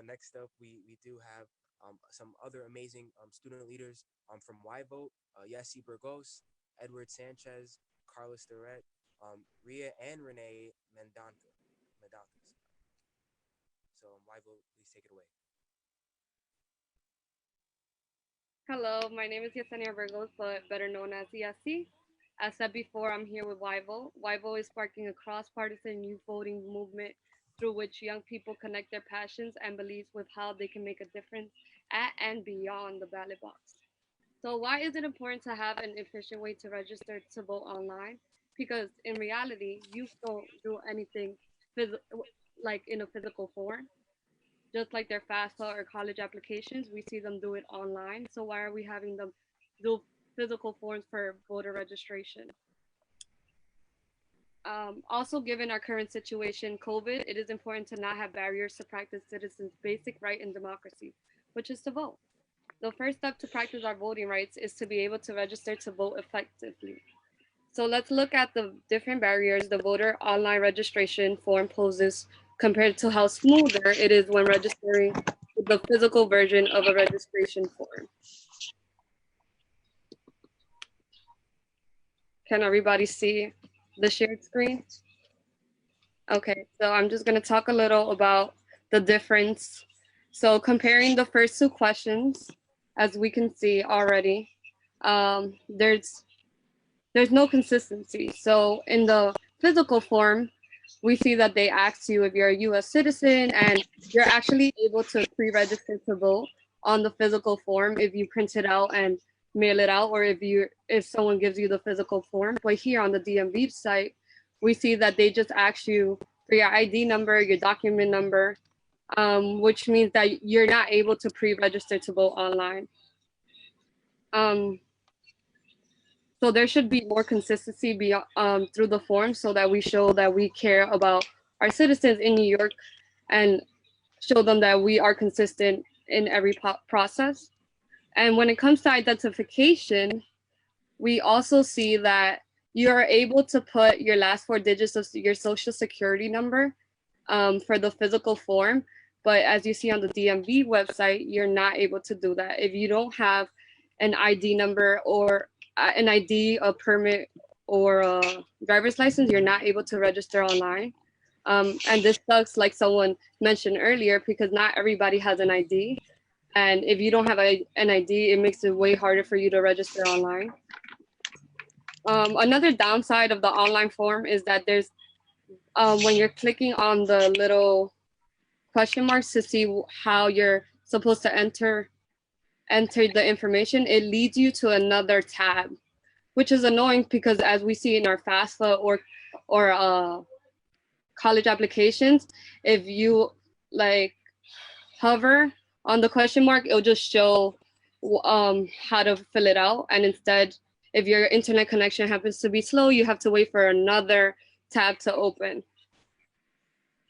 next up, we do have some other amazing student leaders from YVote, Yessi Burgos, Edward Sanchez, Carlos Durret, Ria and Renee Mendantes. So YVote, please take it away. Hello, my name is Yesenia Burgos, but better known as Yasi. As said before, I'm here with YVO. YVO is sparking a cross-partisan youth voting movement through which young people connect their passions and beliefs with how they can make a difference at and beyond the ballot box. So, why is it important to have an efficient way to register to vote online? Because in reality, youth don't do anything phys- like in a physical form. Just like their FAFSA or college applications, we see them do it online. So why are we having them do physical forms for voter registration? Also, given our current situation, COVID, it is important to not have barriers to practice citizens' basic right in democracy, which is to vote. The first step to practice our voting rights is to be able to register to vote effectively. So let's look at the different barriers the voter online registration form poses compared to how smoother it is when registering with the physical version of a registration form. Can everybody see the shared screen? Okay, so I'm just going to talk a little about the difference. So comparing the first two questions, as we can see already, um, there's there's no consistency. So in the physical form, we see that they ask you if you're a US citizen and you're actually able to pre-register to vote on the physical form if you print it out and mail it out or if someone gives you the physical form. But here on the DMV site, we see that they just ask you for your ID number, your document number, which means that you're not able to pre-register to vote online. Um, So there should be more consistency through the form so that we show that we care about our citizens in New York and show them that we are consistent in every process. And when it comes to identification, we also see that you're able to put your last four digits of your social security number for the physical form. But as you see on the DMV website, you're not able to do that. If you don't have an ID number or an ID, a permit, or a driver's license, you're not able to register online. And this sucks, like someone mentioned earlier, because not everybody has an ID. And if you don't have an ID, it makes it way harder for you to register online. Another downside of the online form is that there's when you're clicking on the little question marks to see how you're supposed to enter the information, it leads you to another tab, which is annoying because as we see in our FAFSA or college applications, if you like hover on the question mark, it'll just show how to fill it out. And instead, if your internet connection happens to be slow, you have to wait for another tab to open.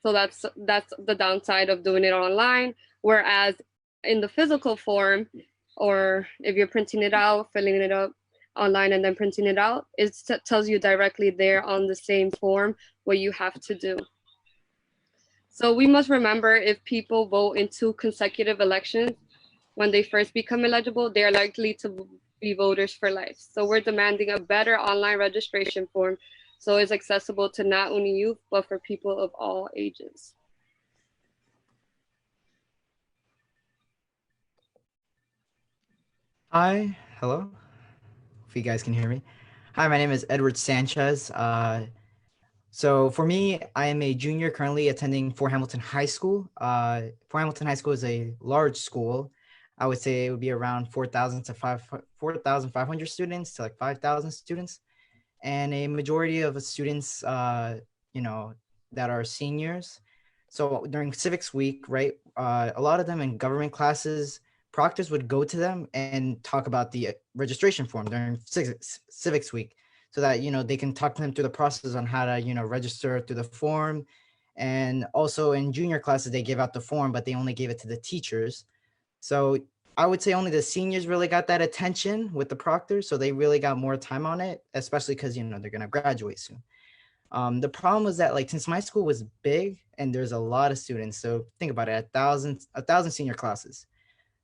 So that's the downside of doing it online. Whereas in the physical form, or if you're printing it out, filling it up online and then printing it out, it tells you directly there on the same form what you have to do. So we must remember if people vote in two consecutive elections, when they first become eligible, they are likely to be voters for life. So we're demanding a better online registration form so it's accessible to not only youth, but for people of all ages. Hi, hello. If you guys can hear me. Hi, my name is Edward Sanchez. So for me, I am a junior currently attending Fort Hamilton High School. Fort Hamilton High School is a large school. I would say it would be around 4,000 to 4,500 students to like 5,000 students, and a majority of the students, you know, that are seniors. So during civics week, right, a lot of them in government classes, proctors would go to them and talk about the registration form during civics week, so that they can talk to them through the process on how to register through the form. And also in junior classes, they give out the form, but they only gave it to the teachers. So I would say only the seniors really got that attention with the proctors, so they really got more time on it, especially because they're gonna graduate soon. The problem was that like since my school was big and there's a lot of students, so think about it, a thousand senior classes,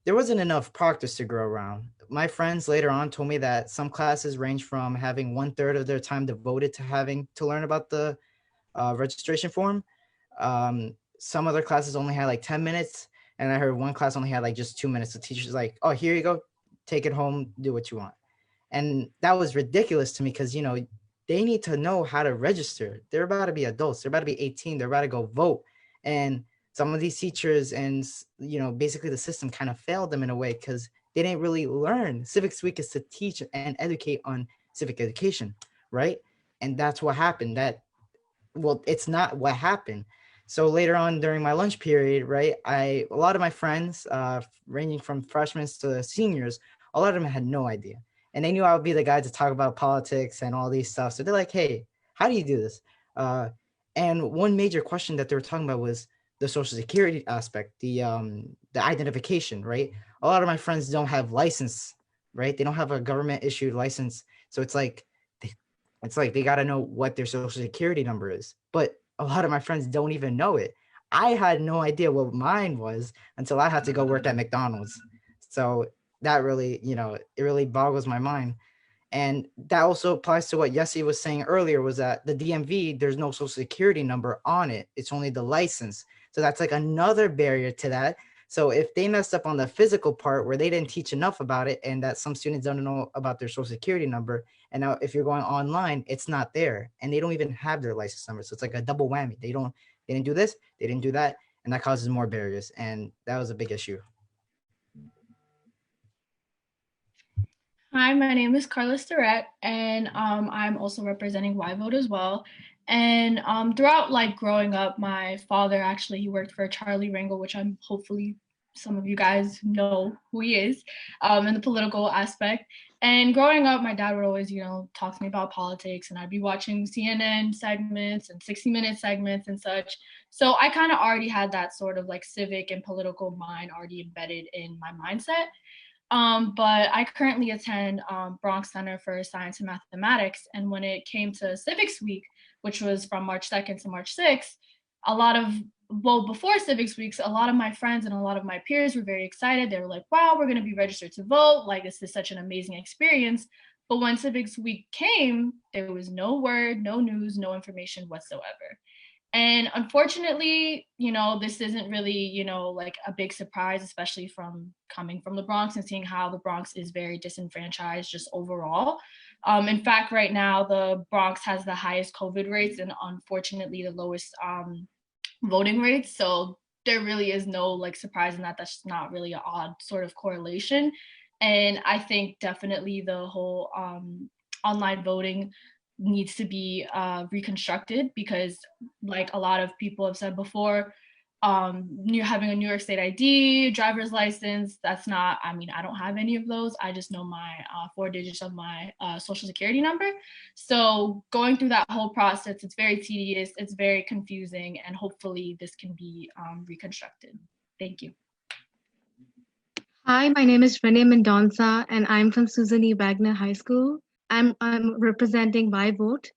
there wasn't enough proctors to go around. My friends later on told me that some classes range from having one third of their time devoted to having to learn about the registration form. Some other classes only had like 10 minutes, and I heard one class only had like just 2 minutes. The teacher's like, "Oh, here you go, take it home, do what you want." And that was ridiculous to me because, they need to know how to register. They're about to be adults. They're about to be 18. They're about to go vote. And some of these teachers and, basically the system kind of failed them in a way because they didn't really learn. Civics Week is to teach and educate on civic education, right? And that's what happened. Well, it's not what happened. So later on during my lunch period, right, a lot of my friends, ranging from freshmen to seniors, a lot of them had no idea, and they knew I would be the guy to talk about politics and all these stuff. So they're like, "Hey, how do you do this?" Uh, and one major question that they were talking about was the social security aspect, the identification, right? A lot of my friends don't have license, right? They don't have a government issued license, so it's like they got to know what their social security number is. But a lot of my friends don't even know it. I had no idea what mine was until I had to go work at McDonald's. So that really, it really boggles my mind. And that also applies to what Yessi was saying earlier, was that the DMV, there's no social security number on it. It's only the license. So that's like another barrier to that. So if they messed up on the physical part where they didn't teach enough about it and that some students don't know about their social security number, and now if you're going online, it's not there and they don't even have their license number. So it's like a double whammy. They didn't do this, they didn't do that, and that causes more barriers. And that was a big issue. Hi, my name is Carla Starrett, and I'm also representing YVote as well. And throughout like growing up, my father actually he worked for Charlie Rangel, which I'm hopefully some of you guys know who he is, in the political aspect. And growing up, my dad would always, talk to me about politics, and I'd be watching CNN segments and 60-minute segments and such. So I kind of already had that sort of like civic and political mind already embedded in my mindset. But I currently attend Bronx Center for Science and Mathematics. And when it came to Civics Week, which was from March 2nd to March 6th, before Civics Weeks, a lot of my friends and a lot of my peers were very excited. They were like, wow, we're going to be registered to vote. Like, this is such an amazing experience. But when Civics Week came, there was no word, no news, no information whatsoever. And unfortunately, this isn't really, like a big surprise, especially from coming from the Bronx and seeing how the Bronx is very disenfranchised just overall. In fact, right now, the Bronx has the highest COVID rates and unfortunately the lowest voting rates. So there really is no like surprise in that. That's just not really an odd sort of correlation. And I think definitely the whole online voting needs to be reconstructed because like a lot of people have said before, you're having a New York State ID, driver's license, that's not, I don't have any of those. I just know my 4 digits of my social security number. So going through that whole process, it's very tedious, it's very confusing, and hopefully this can be reconstructed. Thank you. Hi, my name is Renee Mendonça, and I'm from Susan E. Wagner High School. I'm representing YVote,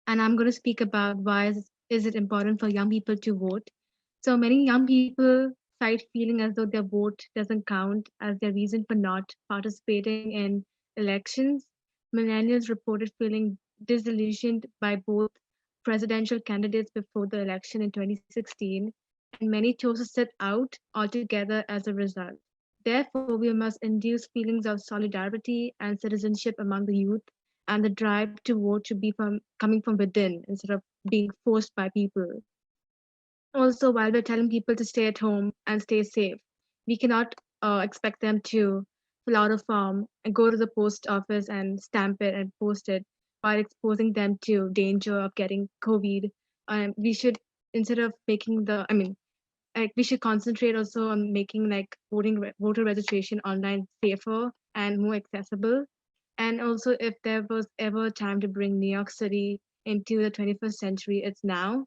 and I'm going to speak about why is it important for young people to vote. So many young people cite feeling as though their vote doesn't count as their reason for not participating in elections. Millennials reported feeling disillusioned by both presidential candidates before the election in 2016, and many chose to sit out altogether as a result. Therefore, we must induce feelings of solidarity and citizenship among the youth, and the drive to vote should be coming from within instead of being forced by people. Also, while we're telling people to stay at home and stay safe, we cannot expect them to fill out a form and go to the post office and stamp it and post it while exposing them to danger of getting COVID. We should, instead of making like we should concentrate also on making like voter registration online safer and more accessible. And also, if there was ever a time to bring New York City into the 21st century, it's now.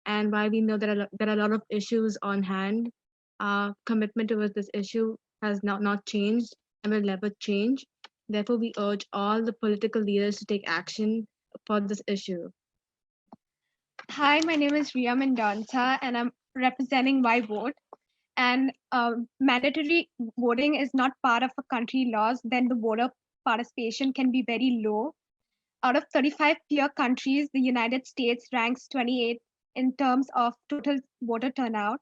And while we know that there are a lot of issues on hand, our commitment towards this issue has not changed and will never change. Therefore, we urge all the political leaders to take action for this issue. Hi, my name is Ria Mendonça, and I'm representing YVote. And mandatory voting is not part of a country laws, then the voter participation can be very low. Out of 35 peer countries, the United States ranks 28 in terms of total voter turnout.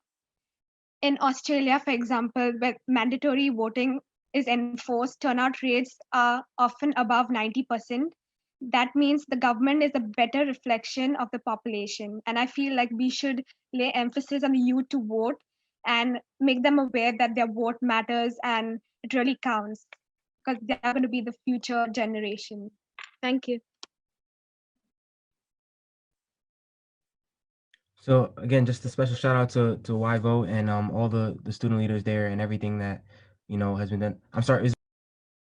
In Australia, for example, where mandatory voting is enforced, turnout rates are often above 90%. That means the government is a better reflection of the population. And I feel like we should lay emphasis on the youth to vote and make them aware that their vote matters and it really counts because they're going to be the future generation. Thank you. So again, just a special shout out to YVote and all the student leaders there and everything that has been done. I'm sorry, is